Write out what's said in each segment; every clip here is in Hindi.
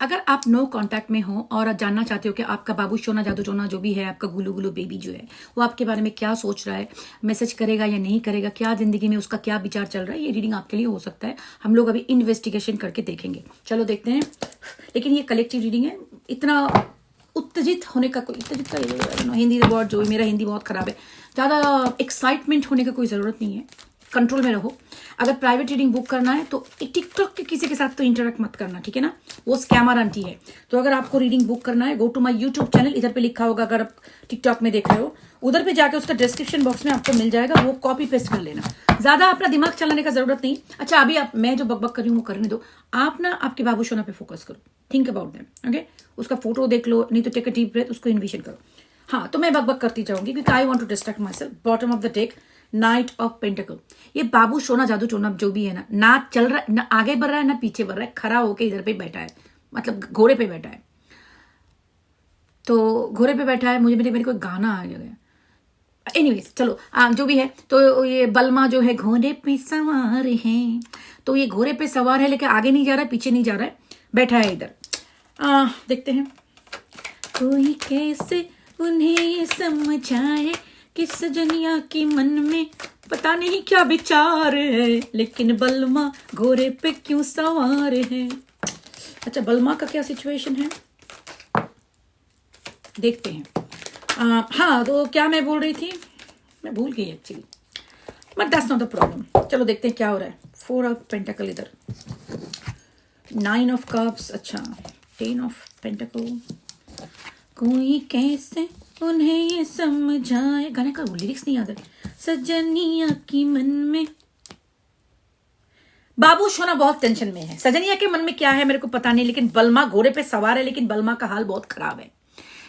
अगर आप नो कांटेक्ट में हो और जानना चाहते हो कि आपका बाबू सोना जादू टोना जो भी है, आपका गुलू गुलू बेबी जो है, वो आपके बारे में क्या सोच रहा है, मैसेज करेगा या नहीं करेगा, क्या जिंदगी में उसका क्या विचार चल रहा है, ये रीडिंग आपके लिए हो सकता है। हम लोग अभी इन्वेस्टिगेशन करके देखेंगे। चलो देखते हैं। लेकिन ये कलेक्टिव रीडिंग है, इतना उत्तेजित होने का कोई, उत्तेजित का हिंदी वर्ड जो मेरा हिंदी बहुत खराब है, ज़्यादा एक्साइटमेंट होने का कोई ज़रूरत नहीं है। कंट्रोल में रहो। अगर प्राइवेट रीडिंग बुक करना है तो टिकटॉक के किसी के साथ तो इंटरेक्ट मत करना, ठीक है ना, वो स्कैमर आंटी है। तो अगर आपको रीडिंग बुक करना है, go to my YouTube channel, इधर पे लिखा होगा, अगर आप टिकटॉक में देख रहे हो उधर पे जाके उसका डिस्क्रिप्शन बॉक्स में आपको मिल जाएगा, वो कॉपी पेस्ट कर लेना। ज्यादा अपना दिमाग चलाने का जरूरत नहीं। अच्छा, अभी आप, मैं जो बकबक कर रही हूँ वो करने दो। आप ना आपके बाबू सोना पे फोकस करो, थिंक अबाउट देम, ओके। उसका फोटो देख लो, नहीं तो टेक अ डीप ब्रेथ, उसको इन्विजन करो। हाँ, तो मैं बकबक करती जाऊंगी क्योंकि I want to distract myself. Bottom of the deck, knight of pentacle. ये बाबू सोना जादू टोना जो भी है ना चल रहा है, ना आगे बढ़ रहा है, ना पीछे बढ़ रहा है, खड़ा होके इधर पे बैठा है, मतलब घोड़े पे बैठा है। तो घोड़े पे बैठा है, मुझे मेरे कोई गाना आ गया। एनीवेज चलो, जो भी है। तो ये बलमा जो है घोड़े पे सवार है, तो ये घोड़े पे सवार है, लेकिन आगे नहीं जा रहा है, पीछे नहीं जा रहा है, बैठा है इधर। देखते हैं। कोई कैसे उन्हें ये समझाए कि सजनिया की मन में पता नहीं क्या विचार है, लेकिन बलमा घोड़े पे क्यों सवार है। अच्छा, बलमा का क्या सिचुएशन है देखते हैं। हाँ, तो क्या मैं बोल रही थी, मैं भूल गई actually, but that's not the problem. चलो देखते हैं क्या हो रहा है। 4 ऑफ पेंटाकल इधर, 9 ऑफ कप्स, अच्छा 10 ऑफ पेंटाकल। कोई कैसे उन्हें ये समझाए, गाने का लिरिक्स नहीं याद है। सजनिया की मन में, बाबू सोना बहुत टेंशन में है। सजनिया के मन में क्या है मेरे को पता नहीं, लेकिन बलमा घोड़े पे सवार है, लेकिन बलमा का हाल बहुत खराब है।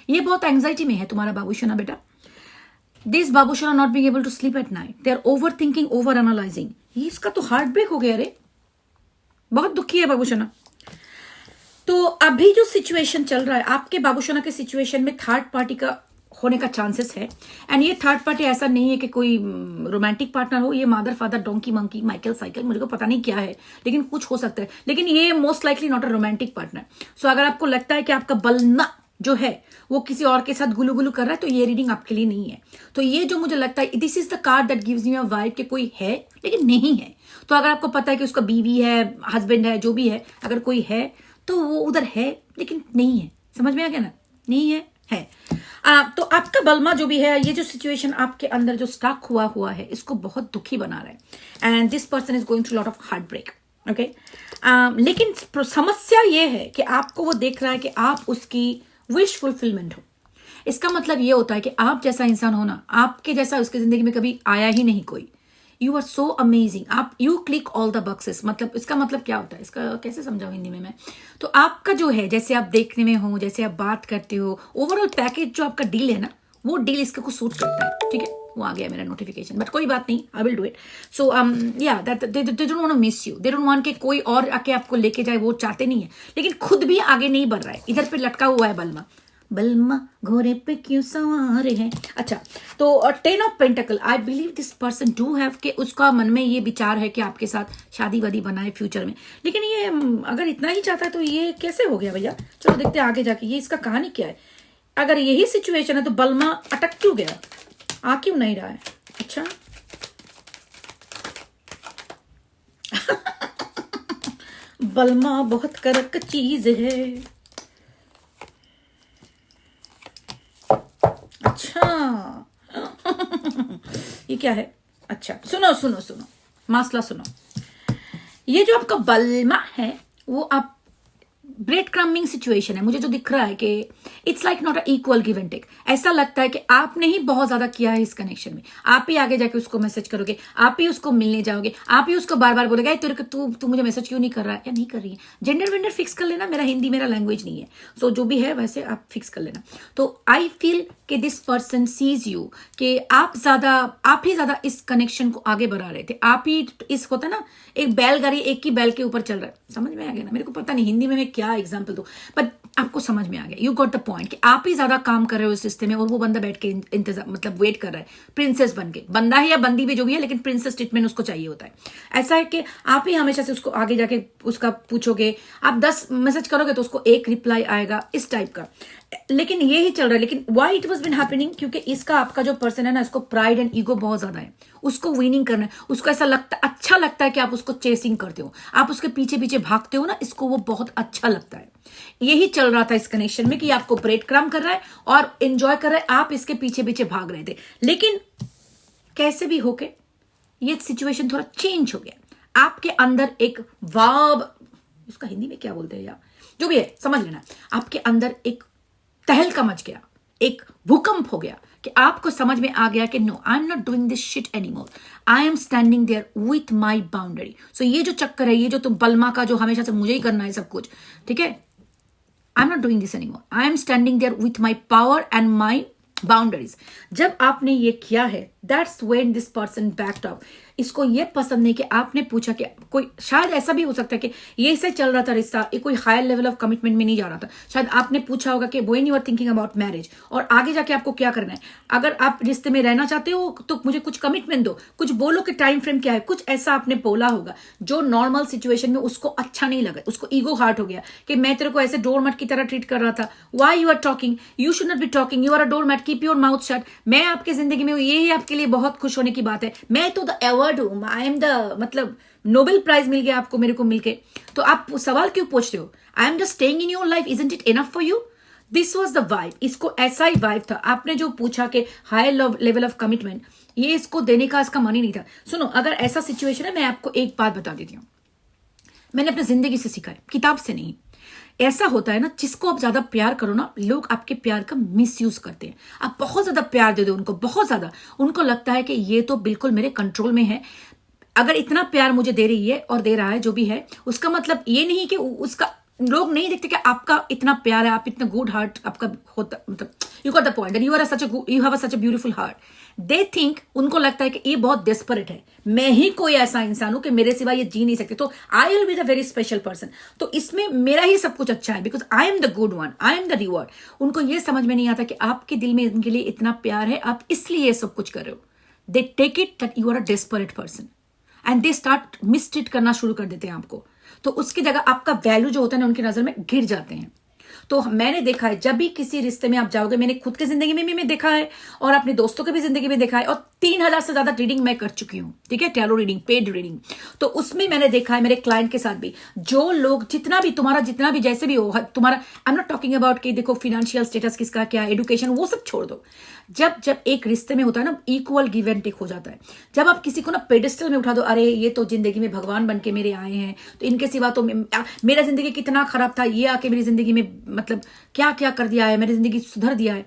ये बहुत एंजाइटी में है तुम्हारा बाबू सोना बेटा। दिस बाबू सोना not being able to sleep at night, they are over thinking, over analysing. ये इसका तो हार्ट ब्रेक हो गया रे, बहुत दुखी है बाबू सोना। तो अभी जो सिचुएशन चल रहा है आपके बाबू सोना के सिचुएशन में, थर्ड पार्टी का होने का चांसेस है। एंड ये थर्ड पार्टी ऐसा नहीं है कि कोई रोमांटिक पार्टनर हो, ये मादर father donkey monkey Michael cycle, मुझे को पता नहीं क्या है, लेकिन कुछ हो सकता है। लेकिन ये most likely not a romantic partner. So अगर आपको लगता है कि आपका बलना जो है वो किसी और के साथ गुलू गुलू कर रहा है, तो ये रीडिंग आपके लिए नहीं है। तो ये जो मुझे लगता है, this is the card that gives you a vibe कि कोई है लेकिन नहीं है। तो अगर आपको पता है कि उसका बीवी है, हस्बैंड है, जो भी है, अगर कोई है तो वो उधर है लेकिन नहीं है। समझ में आ गया ना, नहीं है। तो आपका बलमा जो भी है, ये जो सिचुएशन आपके अंदर जो स्टक हुआ है, इसको बहुत दुखी बना रहा है। And this person is going through lot of heartbreak, okay. लेकिन समस्या ये है कि आपको वो देख रहा है कि आप उसकी विश फुलफिलमेंट हो। इसका मतलब ये होता है कि आप जैसा इंसान हो ना, आपके जैसा उसकी जिंदगी में कभी आया ही नहीं कोई। यू आर सो अमेजिंग, आप you click all the boxes. मतलब इसका मतलब क्या होता है, इसका कैसे समझाऊं हिंदी में मैं। तो आपका जो है, जैसे आप देखने में हो, जैसे आप बात करते हो, ओवरऑल पैकेज जो आपका डील है ना, वो डील इसका को सूट करता है, ठीक है। वो आ गया मेरा नोटिफिकेशन, बट कोई बात नहीं, I will do it. So या that they don't want to miss you, they don't want कि कोई और आके आपको लेके जाए, वो चाहते नहीं है, लेकिन खुद भी आगे नहीं बढ़ रहा है। इधर पे लटका हुआ है बलमा, बलमा घोड़े पे क्यों सवार है। अच्छा, तो 10 of pentacle, I believe this person do have कि उसका मन में ये विचार है कि आपके साथ शादी वादी बनाए फ्यूचर में। लेकिन ये अगर इतना ही चाहता है तो ये कैसे हो गया भैया। चलो देखते हैं आगे जाके ये इसका कहानी क्या है। अगर यही सिचुएशन है तो बलमा अटक क्यों गया, आ क्यों नहीं रहा है। अच्छा बलमा बहुत करक चीज है। अच्छा ये क्या है। अच्छा सुनो सुनो सुनो, मसला सुनो। ये जो आपका बलमा है वो आप ब्रेड क्रम्बिंग सिचुएशन है। मुझे जो दिख रहा है कि it's like not a equal give and take. ऐसा लगता है कि आपने ही बहुत ज्यादा किया है इस कनेक्शन में। आप ही आगे जाके उसको मैसेज करोगे, आप ही उसको मिलने जाओगे, आप ही उसको बार बार बोलेगा तू मुझे मैसेज क्यों नहीं कर रहा है या नहीं कर रही है। जेंडर वेंडर फिक्स कर लेना, मेरा हिंदी मेरा लैंग्वेज नहीं है। सो जो भी है वैसे आप फिक्स कर लेना। तो आई फील कि दिस पर्सन सीज यू कि आप ही ज्यादा इस कनेक्शन को आगे बढ़ा रहे थे। आप ही इस होता ना, एक बैलगाड़ी एक ही बैल के ऊपर चल रहा है। समझ में आ गया ना, मेरे को पता नहीं हिंदी में मैं क्या एग्जाम्पल दूं, बट आपको समझ में आ गया, यू गॉट द पॉइंट कि आप ही ज्यादा काम कर रहे हो इस रिश्ते में और वो बंदा बैठ के इंतजार मतलब वेट कर रहा है प्रिंसेस बन के, बंदा है या बंदी भी जो भी है, लेकिन प्रिंसेस ट्रीटमेंट उसको चाहिए होता है। ऐसा है कि आप ही हमेशा से उसको आगे जाके उसका पूछोगे, आप 10 मैसेज करोगे तो उसको एक रिप्लाई आएगा, इस टाइप का। लेकिन ये ही चल रहा है। लेकिन why it was been happening, क्योंकि इसका आपका जो पर्सन है ना, इसको प्राइड एंड ईगो बहुत ज्यादा है, उसको विनिंग करना है, उसको ऐसा लगता अच्छा लगता है कि आप उसको चेसिंग करते हो, आप उसके पीछे पीछे भागते हो ना, इसको वो बहुत अच्छा लगता है। यही चल रहा था इस कनेक्शन में कि आपको ब्रेड क्रम कर रहा है और एंजॉय कर रहा है, आप इसके पीछे पीछे भाग रहे थे। लेकिन कैसे भी होके ये सिचुएशन थोड़ा चेंज हो गया, आपके अंदर एक वाव, इसका हिंदी में क्या बोलते हैं यार, जो भी है समझ लेना, आपके अंदर एक तहलका मच गया, एक भूकंप हो गया कि आपको समझ में आ गया कि no, I am not doing this shit anymore, I am standing there with my boundary. So ये जो चक्कर है, ये जो तुम बलमा का जो हमेशा से मुझे ही करना है सब कुछ, ठीक है, I am not doing this anymore, I am standing there with my power and my boundaries. जब आपने ये किया है, that's when this person backed off. इसको ये पसंद नहीं कि आपने पूछा कि कोई, शायद ऐसा भी हो सकता है कि ये से चल रहा था रिश्ता, ये कोई हायर लेवल ऑफ कमिटमेंट में नहीं जा रहा था, शायद आपने पूछा होगा कि when you are thinking about marriage, और आगे जाके आपको क्या करना है, अगर आप रिश्ते में रहना चाहते हो तो मुझे कुछ कमिटमेंट दो, कुछ बोलो कि टाइम फ्रेम क्या है, कुछ ऐसा आपने बोला होगा जो नॉर्मल सिचुएशन में उसको अच्छा नहीं लगा, उसको ईगो हार्ट हो गया कि मैं तेरे को ऐसे डोरमैट की तरह ट्रीट कर रहा था, why you are talking, you should not be talking, you are a doormat, keep your mouth shut. मैं आपकी जिंदगी में, यही आपके लिए बहुत खुश होने की बात है, मैं तो द अवार्ड हूं, आई एम द, मतलब नोबेल प्राइज मिल गया आपको, मेरे को मिलके, तो आप सवाल क्यों पूछते हो, I am just staying in your life, isn't it enough for you. This was the vibe, इसको ऐसा ही वाइब था। आपने जो पूछा कि हायर लेवल ऑफ कमिटमेंट, ये इसको देने का इसका मन ही नहीं था। सुनो, अगर ऐसा सिचुएशन है, मैं आपको एक बात बता देती हूँ, मैंने अपनी जिंदगी से सीखा है, किताब से नहीं। ऐसा होता है ना, जिसको आप ज्यादा प्यार करो ना, लोग आपके प्यार का मिसयूज करते हैं। आप बहुत ज्यादा प्यार दे दो उनको, बहुत ज्यादा, उनको लगता है कि ये तो बिल्कुल मेरे कंट्रोल में है, अगर इतना प्यार मुझे दे रही है और दे रहा है जो भी है, उसका मतलब ये नहीं कि उसका, लोग नहीं देखते कि आपका इतना प्यार है, आप इतना गुड हार्ट आपका होता, मतलब you got the point, you are such you have such a beautiful heart. They think, उनको लगता है कि ये बहुत डेस्परेट है, मैं ही कोई ऐसा इंसान हूं कि मेरे सिवा ये जी नहीं सकते, तो I will be the very special person, तो इसमें मेरा ही सब कुछ अच्छा है, because I am the good one, I am the reward. उनको ये समझ में नहीं आता कि आपके दिल में इनके लिए इतना प्यार है, आप इसलिए ये सब कुछ कर रहे हो। They take it that you are a desperate person and they start mistreat करना शुरू कर देते हैं आपको, तो उसकी जगह आपका वैल्यू जो होता है ना, उनकी नजर में गिर जाते हैं। तो मैंने देखा है, जब भी किसी रिश्ते में आप जाओगे, मैंने खुद की जिंदगी में भी मैं देखा है और अपने दोस्तों की भी जिंदगी में देखा है, और 3000 से ज्यादा रीडिंग मैं कर चुकी हूँ, ठीक है, टैरो रीडिंग, पेड रीडिंग, तो उसमें मैंने देखा है मेरे क्लाइंट के साथ भी, जो लोग जितना भी तुम्हारा, जितना भी जैसे भी हो तुम्हारा, आई एम नॉट टॉकिंग अबाउट कि देखो फिनेंशियल स्टेटस किसका क्या, एडुकेशन, वो सब छोड़ दो। जब जब एक रिश्ते में होता है ना, इक्वल गिव एंड टेक हो जाता है। जब आप किसी को ना पेडिस्टल में उठा दो, अरे ये तो जिंदगी में भगवान बन के मेरे आए हैं, तो इनके सिवा तो मेरा जिंदगी कितना खराब था, ये आके मेरी जिंदगी में मतलब क्या क्या कर दिया है, मेरी जिंदगी सुधर दिया है।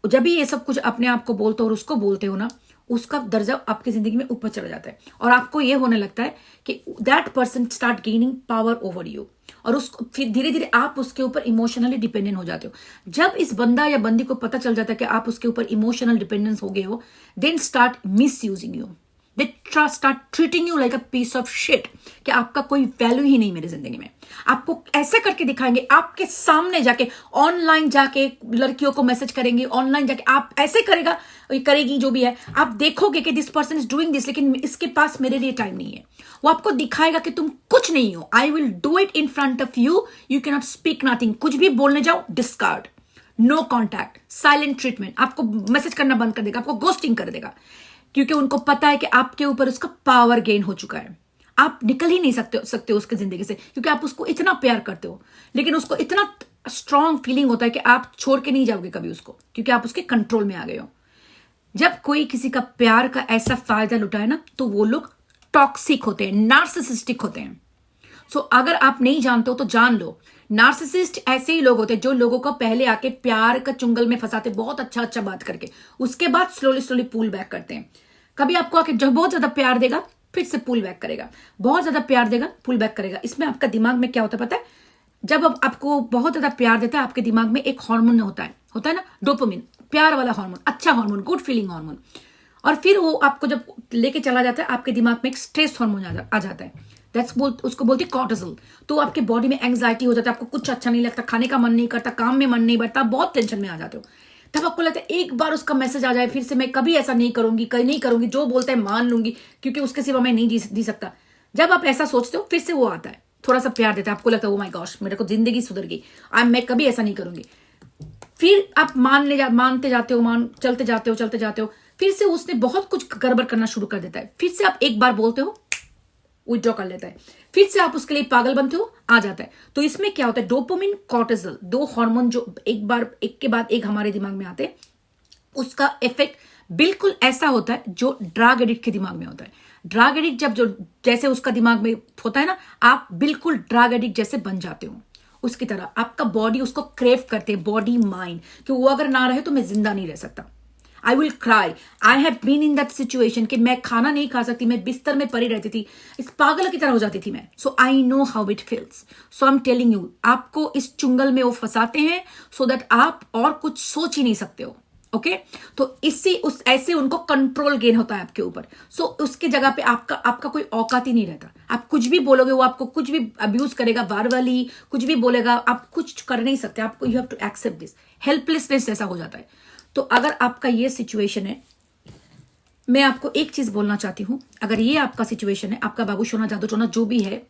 जब भी ये सब कुछ अपने आप को बोलते हो और उसको बोलते हो ना, उसका दर्जा आपकी जिंदगी में ऊपर चला जाता है, और आपको ये होने लगता है कि that person start gaining power over you, और उसको फिर धीरे धीरे आप उसके ऊपर इमोशनली डिपेंडेंट हो जाते हो। जब इस बंदा या बंदी को पता चल जाता है कि आप उसके ऊपर इमोशनल डिपेंडेंस हो गए हो, then start misusing you, they start treating you like a piece of shit, कि आपका कोई वैल्यू ही नहीं मेरी जिंदगी में। आपको ऐसे करके दिखाएंगे, आपके सामने जाके, ऑनलाइन जाके लड़कियों को मैसेज करेंगे, ऑनलाइन जाके आप ऐसे करेगा करेगी जो भी है, आप देखोगे कि this person is doing this, लेकिन इसके पास मेरे लिए टाइम नहीं है। वो आपको दिखाएगा कि तुम कुछ नहीं हो, I will do it in front of you, you can not speak nothing, कुछ भी बोलने जाओ discard, no contact, silent treatment, आपको मैसेज करना बंद कर देगा, आपको गोस्टिंग कर देगा, क्योंकि उनको पता है कि आपके ऊपर उसका पावर गेन हो चुका है। आप निकल ही नहीं सकते उसकी जिंदगी से, क्योंकि आप उसको इतना प्यार करते हो, लेकिन उसको इतना स्ट्रांग फीलिंग होता है कि आप छोड़ के नहीं जाओगे कभी उसको, क्योंकि आप उसके कंट्रोल में आ गए हो। जब कोई किसी का प्यार का ऐसा फायदा लुटाए ना, तो वो लोग टॉक्सिक होते हैं, नार्सिसिस्टिक होते हैं। सो अगर आप नहीं जानते हो तो जान लो, नार्सिसिस्ट ऐसे ही लोग होते हैं जो लोगों को पहले आके प्यार का चुंगल में फंसाते, बहुत अच्छा बात करके, उसके बाद स्लोली पुल बैक करते हैं। कभी आपको आके जब बहुत ज्यादा प्यार देगा, फिर से पुल बैक करेगा, बहुत ज्यादा प्यार देगा, पुल बैक करेगा। इसमें आपका दिमाग में क्या होता है पता है? जब आपको बहुत ज्यादा प्यार देता है, आपके दिमाग में एक हार्मोन होता है ना, डोपामिन, प्यार वाला हार्मोन, अच्छा हार्मोन, गुड फीलिंग हार्मोन, और फिर वो आपको जब लेके चला जाता है, आपके दिमाग में एक स्ट्रेस हार्मोन आ जाता है, उसको बोलती कॉर्टिसोल। तो आपके बॉडी में एंग्जाइटी हो जाता है, आपको कुछ अच्छा नहीं लगता, खाने का मन नहीं करता, काम में मन नहीं बढ़ता, बहुत टेंशन में आ जाते हो। तब आपको लगता है एक बार उसका मैसेज आ जाए, फिर से मैं कभी ऐसा नहीं करूंगी, कहीं नहीं करूंगी, जो बोलता है मान लूंगी, क्योंकि उसके सिवा मैं नहीं जी सकता। जब आप ऐसा सोचते हो, फिर से वो आता है, थोड़ा सा प्यार देता है, आपको लगता है ओ माय गॉश, मेरे को जिंदगी सुधर गई, मैं कभी ऐसा नहीं करूंगी। फिर आप मानते जाते हो, चलते जाते हो, फिर से उसने बहुत कुछ गड़बड़ करना शुरू कर देता है। फिर से आप एक बार बोलते हो, विथड्रॉ कर लेता है, फिर से आप उसके लिए पागल बनते हो, आ जाता है। तो इसमें क्या होता है, डोपामिन, कॉर्टिसोल, दो हार्मोन जो एक के बाद एक हमारे दिमाग में आते हैं, उसका इफेक्ट बिल्कुल ऐसा होता है जो ड्रग एडिक्ट के दिमाग में होता है। ड्रग एडिक्ट जब जैसे उसका दिमाग में होता है ना, आप बिल्कुल ड्रग एडिक्ट जैसे बन जाते हो उसकी तरह। आपका बॉडी उसको क्रेव करते हैं, बॉडी माइंड, कि वो अगर ना रहे तो मैं जिंदा नहीं रह सकता। I will cry, I have been in that situation कि मैं खाना नहीं खा सकती, मैं बिस्तर में पड़ी रहती थी, इस पागल की तरह हो जाती थी मैं। So I know how it feels. So I am telling you, आपको इस चुंगल में वो फंसाते हैं सो दैट आप और कुछ सोच ही नहीं सकते हो। ओके तो इससे ऐसे उनको कंट्रोल गेन होता है आपके ऊपर। सो उसके जगह पे आपका कोई औकात ही नहीं रहता। आप कुछ भी बोलोगे, वो आपको कुछ भी अब्यूज करेगा, बारवाली कुछ भी बोलेगा, आप कुछ कर नहीं सकते। आपको you have to accept this. Helplessness जैसा हो जाता है। तो अगर आपका ये सिचुएशन है, मैं आपको एक चीज बोलना चाहती हूं, अगर ये आपका सिचुएशन है, आपका बाबू सोना जादू टोना जो भी है,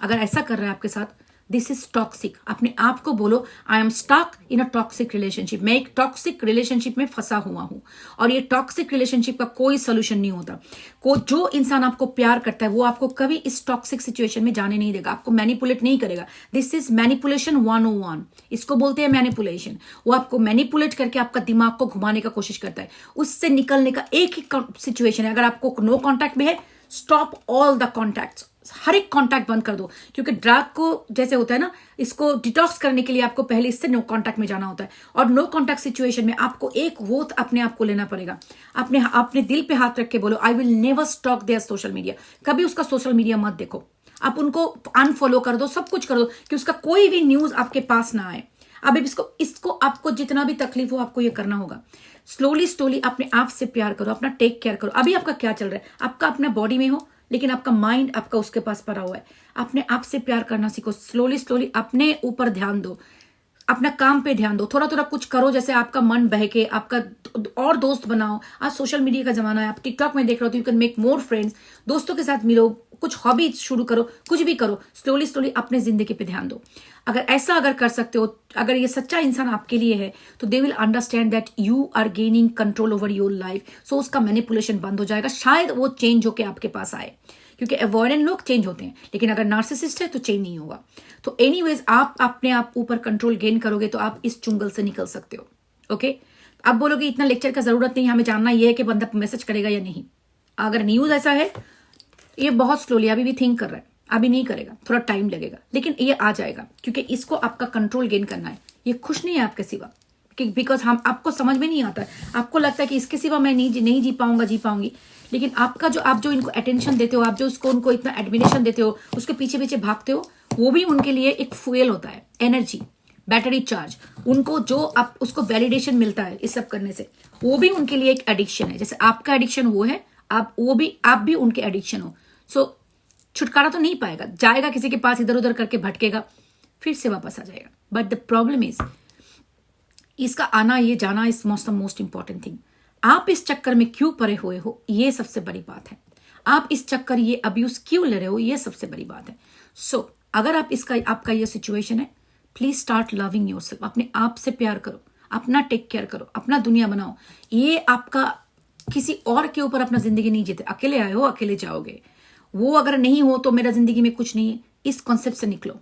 अगर ऐसा कर रहा है आपके साथ, दिस इज टॉक्सिक। अपने आप को बोलो I am stuck in a toxic relationship. मैं एक टॉक्सिक रिलेशनशिप में फंसा हुआ हूं, और ये टॉक्सिक रिलेशनशिप का कोई सोल्यूशन नहीं होता। जो इंसान आपको प्यार करता है वो आपको कभी इस टॉक्सिक सिचुएशन में जाने नहीं देगा, आपको मैनिपुलेट नहीं करेगा। दिस इज मैनिपुलेशन 101, इसको बोलते हैं मैनिपुलेशन। वो आपको मैनिपुलेट करके आपका दिमाग को घुमाने का कोशिश करता है। उससे निकलने का एक ही सिचुएशन है, अगर आपको नो कॉन्टैक्ट में है, स्टॉप ऑल द कॉन्टैक्ट्स, हर एक कॉन्टैक्ट बंद कर दो। क्योंकि ड्रग को जैसे होता है ना, इसको डिटॉक्स करने के लिए आपको पहले इससे नो कॉन्टैक्ट में जाना होता है, और नो कॉन्टैक्ट सिचुएशन में आपको एक वोट अपने आप को लेना पड़ेगा। अपने दिल पे हाथ रख के बोलो I will never stock their social media. कभी उसका सोशल मीडिया मत देखो, आप उनको अनफॉलो कर दो, सब कुछ कर दो कि उसका कोई भी न्यूज आपके पास ना आए। अब इसको आपको जितना भी तकलीफ हो आपको ये करना होगा। स्लोली अपने आप से प्यार करो, अपना टेक केयर करो। अभी आपका क्या चल रहा है, आपका अपना बॉडी में हो, लेकिन आपका माइंड आपका उसके पास पड़ा हुआ है। अपने आप से प्यार करना सीखो, स्लोली अपने ऊपर ध्यान दो, अपना काम पे ध्यान दो, थोड़ा कुछ करो जैसे आपका मन बहके, आपका और दोस्त बनाओ। आज सोशल मीडिया का जमाना है, आप टिकटॉक में देख रहे हो तो you can make more friends, दोस्तों के साथ मिलो, कुछ हॉबी शुरू करो, कुछ भी करो, स्लोली अपने जिंदगी पे ध्यान दो। अगर ऐसा कर सकते हो, अगर ये सच्चा इंसान आपके लिए है, तो they will understand that you are gaining control over your life. So उसका मैनिपुलेशन बंद हो जाएगा, शायद वो चेंज होके आपके पास आए, क्योंकि अवॉइडेंट लोग चेंज होते हैं, लेकिन अगर नार्सिसिस्ट है तो चेंज नहीं होगा। तो एनीवेज आप अपने आप ऊपर कंट्रोल गेन करोगे तो आप इस चुंगल से निकल सकते हो। ओके अब बोलोगे इतना लेक्चर का जरूरत नहीं, हमें जानना यह है कि बंदा मैसेज करेगा या नहीं। अगर न्यूज ऐसा है, ये बहुत स्लोली अभी भी थिंक कर रहा है, अभी नहीं करेगा, थोड़ा टाइम लगेगा, लेकिन ये आ जाएगा, क्योंकि इसको आपका कंट्रोल गेन करना है। ये खुश नहीं है आपके सिवा, बिकॉज आपको समझ में नहीं आता है, आपको लगता है कि इसके सिवा मैं नहीं जी पाऊंगी, लेकिन आप जो इनको अटेंशन देते हो, आप जो उनको इतना एडमिनेशन देते हो, उसके पीछे भागते हो, वो भी उनके लिए एक फ्यूल होता है, एनर्जी, बैटरी चार्ज। उनको जो आप उसको वैलिडेशन मिलता है इस सब करने से, वो भी उनके लिए एक एडिक्शन है। जैसे आपका एडिक्शन वो है, आप भी उनके एडिक्शन हो। सो छुटकारा तो नहीं पाएगा, जाएगा किसी के पास, इधर उधर करके भटकेगा, फिर से वापस आ जाएगा। बट द प्रॉब्लम इज, इसका आना ये जाना इज मोस्ट इंपॉर्टेंट थिंग। आप इस चक्कर में क्यों पड़े हुए हो, ये सबसे बड़ी बात है। आप इस चक्कर ये अब्यूज क्यों ले रहे हो, ये सबसे बड़ी बात है। सो अगर आपका ये सिचुएशन है, प्लीज स्टार्ट लविंग योरसेल्फ। अपने आप से प्यार करो, अपना टेक केयर करो, अपना दुनिया बनाओ। ये आपका किसी और के ऊपर अपना जिंदगी नहीं जीते। अकेले आए हो, अकेले जाओगे। वो अगर नहीं हो तो मेरा जिंदगी में कुछ नहीं है, इस कॉन्सेप्ट से निकलो।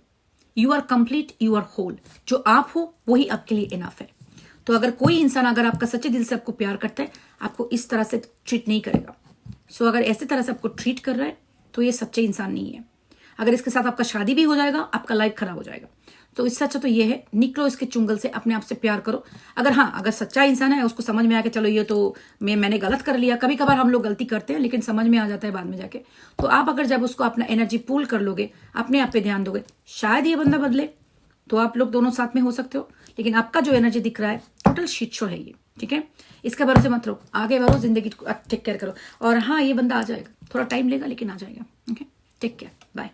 You are complete, you are whole. जो आप हो वही आपके लिए इनफ है। तो अगर कोई इंसान अगर आपका सच्चे दिल से आपको प्यार करता है, आपको इस तरह से ट्रीट नहीं करेगा। सो अगर ऐसे तरह से आपको ट्रीट कर रहा है तो ये सच्चे इंसान नहीं है। अगर इसके साथ आपका शादी भी हो जाएगा, आपका लाइफ खराब हो जाएगा। तो इससे अच्छा तो ये है, निकलो इसके चुंगल से, अपने आप से प्यार करो। अगर सच्चा इंसान है, उसको समझ में आके चलो ये तो मैंने गलत कर लिया। कभी कभार हम लोग गलती करते हैं, लेकिन समझ में आ जाता है बाद में जाके। तो आप अगर जब उसको अपना एनर्जी पूल कर लोगे, अपने आप पे ध्यान दोगे, शायद ये बंदा बदले, तो आप लोग दोनों साथ में हो सकते हो। लेकिन आपका जो एनर्जी दिख रहा है, टोटल शिट शो है ये, ठीक है। इसके भरोसे मत रहो, आगे बढ़ो, जिंदगी को टेक केयर करो। और हाँ, ये बंदा आ जाएगा, थोड़ा टाइम लेगा लेकिन आ जाएगा। Okay, take care, bye.